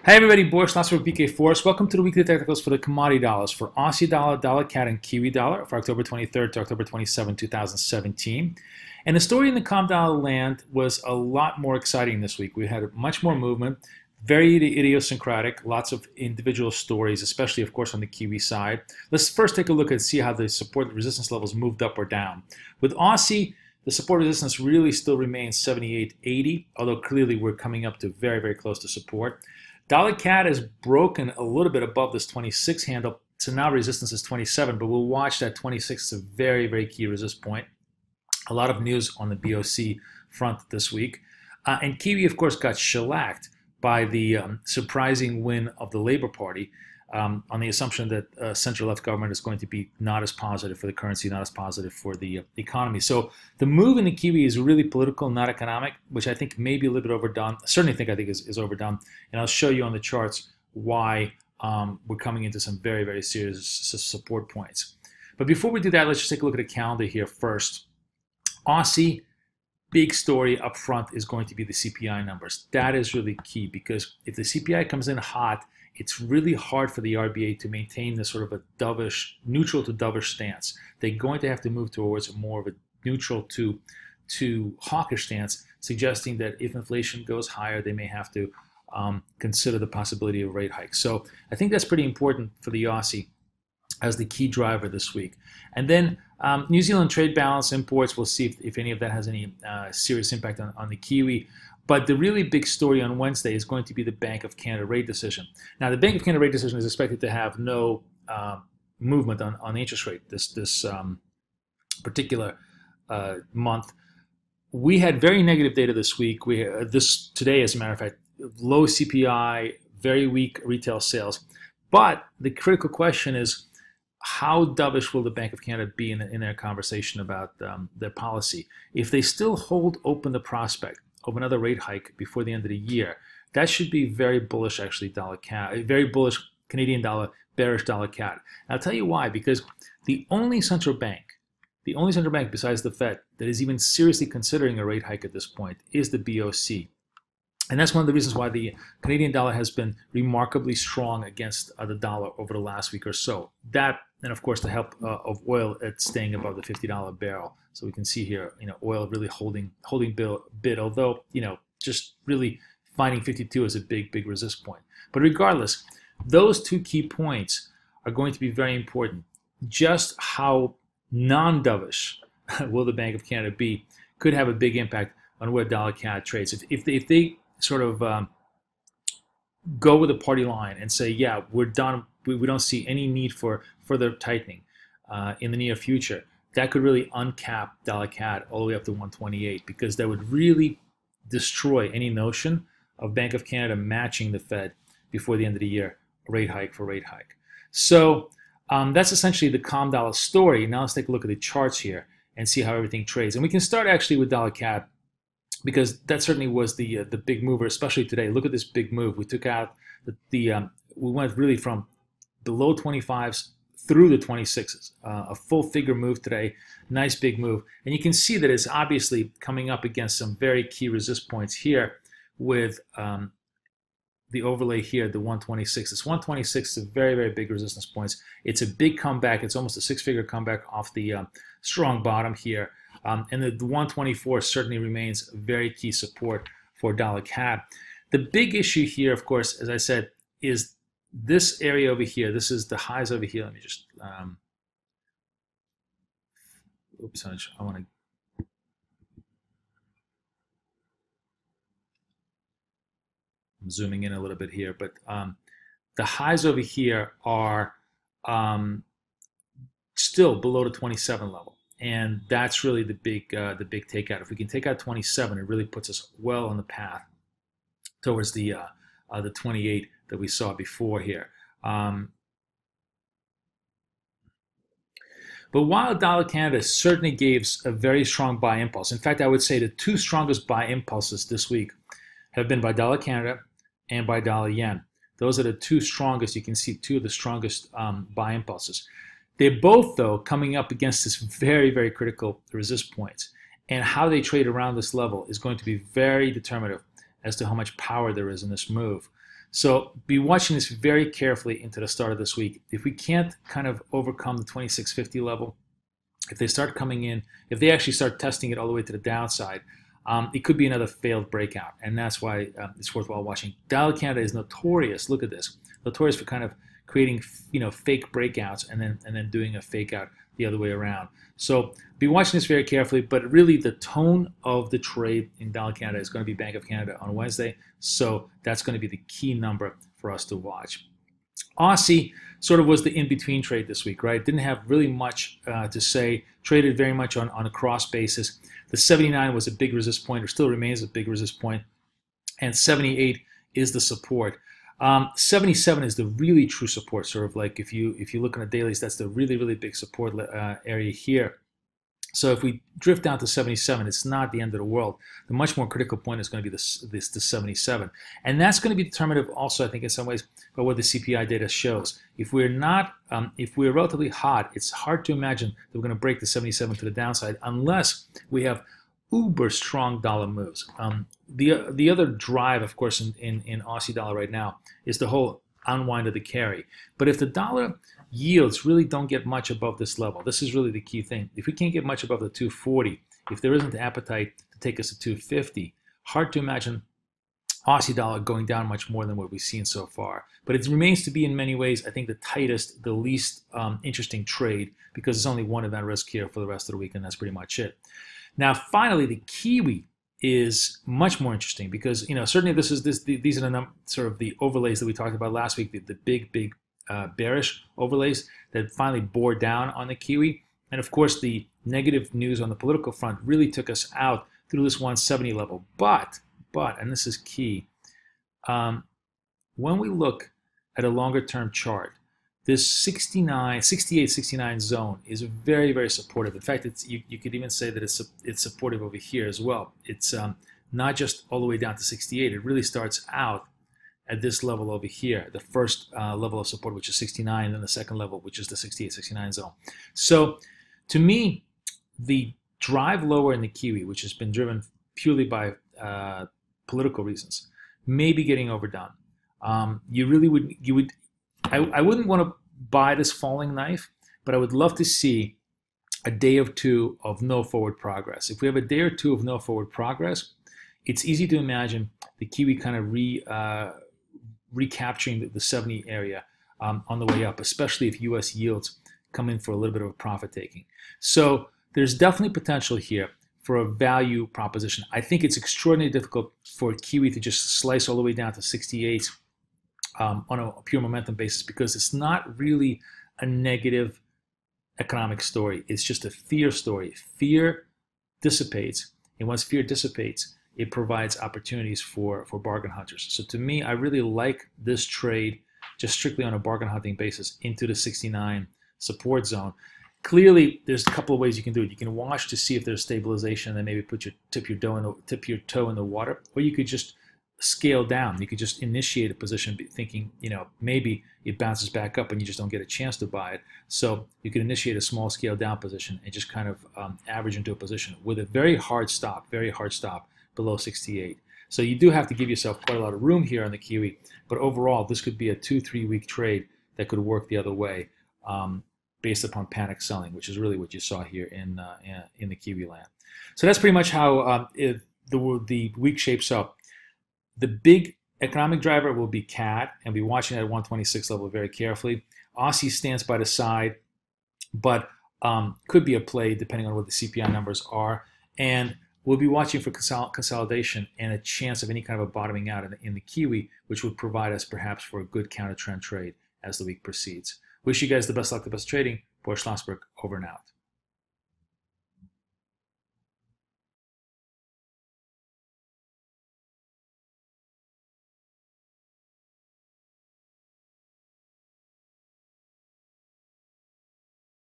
Hey everybody, Boris, last week BK Forex. Welcome to the weekly technicals for the commodity dollars for Aussie dollar, dollar CAD, and Kiwi dollar for October 23rd to October 27, 2017. And the story in the COM dollar land was a lot more exciting this week. We had much more movement, very idiosyncratic, lots of individual stories, especially, of course, on the Kiwi side. Let's first take a look and see how the support and resistance levels moved up or down. With Aussie, the support resistance really still remains 78.80, although clearly we're coming up to very, very close to support. Dollar CAD has broken a little bit above this 26 handle, so now resistance is 27, but we'll watch that 26 is a very, very key resist point. A lot of news on the BOC front this week. And Kiwi, of course, got shellacked by the surprising win of the Labour Party on the assumption that center-left government is going to be not as positive for the currency, not as positive for the economy. So the move in the Kiwi is really political, not economic, which I think may be a little bit overdone. I certainly think is overdone. And I'll show you on the charts why we're coming into some very, very serious support points. But before we do that, let's just take a look at the calendar here first. Aussie, big story up front is going to be the CPI numbers. That is really key because if the CPI comes in hot, it's really hard for the RBA to maintain this sort of a dovish, neutral to dovish stance. They're going to have to move towards more of a neutral to hawkish stance, suggesting that if inflation goes higher, they may have to consider the possibility of rate hikes. So I think that's pretty important for the Aussie as the key driver this week. And then New Zealand trade balance imports, we'll see if any of that has any serious impact on the Kiwi. But the really big story on Wednesday is going to be the Bank of Canada rate decision. Now, the Bank of Canada rate decision is expected to have no movement on the interest rate this particular month. We had very negative data this week. Today, as a matter of fact, low CPI, very weak retail sales. But the critical question is, how dovish will the Bank of Canada be in their conversation about their policy? If they still hold open the prospect of another rate hike before the end of the year, that should be very bullish, actually, dollar CAD, very bullish Canadian dollar, bearish dollar CAD. And I'll tell you why, because the only central bank besides the Fed that is even seriously considering a rate hike at this point is the BOC. And that's one of the reasons why the Canadian dollar has been remarkably strong against the dollar over the last week or so. That, and of course, the help of oil at staying above the $50 barrel. So we can see here, oil really holding bid, although, just really finding 52 as a big, big resist point. But regardless, those two key points are going to be very important. Just how non-dovish will the Bank of Canada be could have a big impact on where dollar CAD trades. If they sort of go with the party line and say, yeah, we're done, we don't see any need for further tightening in the near future, that could really uncap dollar CAD all the way up to 128, because that would really destroy any notion of Bank of Canada matching the Fed before the end of the year, rate hike for rate hike. So that's essentially the COM dollar story. Now let's take a look at the charts here and see how everything trades. And we can start actually with dollar CAD, because that certainly was the big mover, especially today. Look at this big move. We took out we went really from the low 25s through the 26s. A full figure move today, nice big move. And you can see that it's obviously coming up against some very key resist points here with the overlay here, the 126. This 126 is a very, very big resistance points. It's a big comeback. It's almost a six-figure comeback off the strong bottom here. And the 124 certainly remains very key support for dollar CAD. The big issue here, of course, as I said, is this area over here. This is the highs over here. Let me just, oops, I want to, I'm zooming in a little bit here, but the highs over here are still below the 27 level. And that's really the big takeout. If we can take out 27, it really puts us well on the path towards the 28 that we saw before here. But while dollar Canada certainly gave a very strong buy impulse, in fact, I would say the two strongest buy impulses this week have been by dollar Canada and by dollar yen. Those are the two strongest. You can see two of the strongest buy impulses. They're both, though, coming up against this very, very critical resist points. And how they trade around this level is going to be very determinative as to how much power there is in this move. So be watching this very carefully into the start of this week. If we can't kind of overcome the 2650 level, if they start coming in, if they actually start testing it all the way to the downside, it could be another failed breakout, and that's why it's worthwhile watching. Dollar Canada is notorious. Look at this, notorious for kind of creating, fake breakouts and then doing a fake out the other way around. So be watching this very carefully. But really, the tone of the trade in Dollar Canada is going to be Bank of Canada on Wednesday. So that's going to be the key number for us to watch. Aussie sort of was the in-between trade this week, right? Didn't have really much to say. Traded very much on a cross basis. The 79 was a big resist point, or still remains a big resist point, and 78 is the support. 77 is the really true support, sort of like if you look on the dailies, that's the really big support area here. So if we drift down to 77, it's not the end of the world. The much more critical point is going to be the 77. And that's going to be determinative also, I think, in some ways, by what the CPI data shows. If we're not, if we're relatively hot, it's hard to imagine that we're going to break the 77 to the downside unless we have uber strong dollar moves. The other drive, of course, in Aussie dollar right now is the whole unwind of the carry. But if the dollar yields really don't get much above this level, this is really the key thing. If we can't get much above the 240, if there isn't the appetite to take us to 250, hard to imagine Aussie dollar going down much more than what we've seen so far. But it remains to be, in many ways, I think, the tightest, the least interesting trade, because there's only one event risk here for the rest of the week, and that's pretty much it. Now, finally, the Kiwi is much more interesting because, certainly these are the sort of the overlays that we talked about last week, the big bearish overlays that finally bore down on the Kiwi. And of course, the negative news on the political front really took us out through this 170 level. But, and this is key, when we look at a longer term chart, this 68, 69 zone is very supportive. In fact, you could even say that it's supportive over here as well. It's not just all the way down to 68. It really starts out at this level over here, the first level of support, which is 69, and then the second level, which is the 68, 69 zone. So to me, the drive lower in the Kiwi, which has been driven purely by political reasons, may be getting overdone. I wouldn't want to buy this falling knife, but I would love to see a day or two of no forward progress. If we have a day or two of no forward progress, it's easy to imagine the Kiwi kind of recapturing the 70 area on the way up, especially if U.S. yields come in for a little bit of a profit taking. So there's definitely potential here for a value proposition. I think it's extraordinarily difficult for Kiwi to just slice all the way down to 68 on a pure momentum basis, because it's not really a negative economic story. It's just a fear story. Fear dissipates, and once fear dissipates, it provides opportunities for bargain hunters. So to me, I really like this trade just strictly on a bargain hunting basis into the 69 support zone. Clearly, there's a couple of ways you can do it. You can watch to see if there's stabilization and then maybe tip your toe in the water, or you could just scale down. You could just initiate a position thinking, maybe it bounces back up and you just don't get a chance to buy it. So you can initiate a small scale down position and just kind of average into a position with a very hard stop below 68. So you do have to give yourself quite a lot of room here on the Kiwi, but overall, this could be a 2-3 week trade that could work the other way based upon panic selling, which is really what you saw here in the Kiwi land. So that's pretty much how the week shapes up. The big economic driver will be CAD, and be watching that 126 level very carefully. Aussie stands by the side, but could be a play depending on what the CPI numbers are. And we'll be watching for consolidation and a chance of any kind of a bottoming out in the Kiwi, which would provide us perhaps for a good counter trend trade as the week proceeds. Wish you guys the best luck, the best trading. Boris Schlossberg, over and out.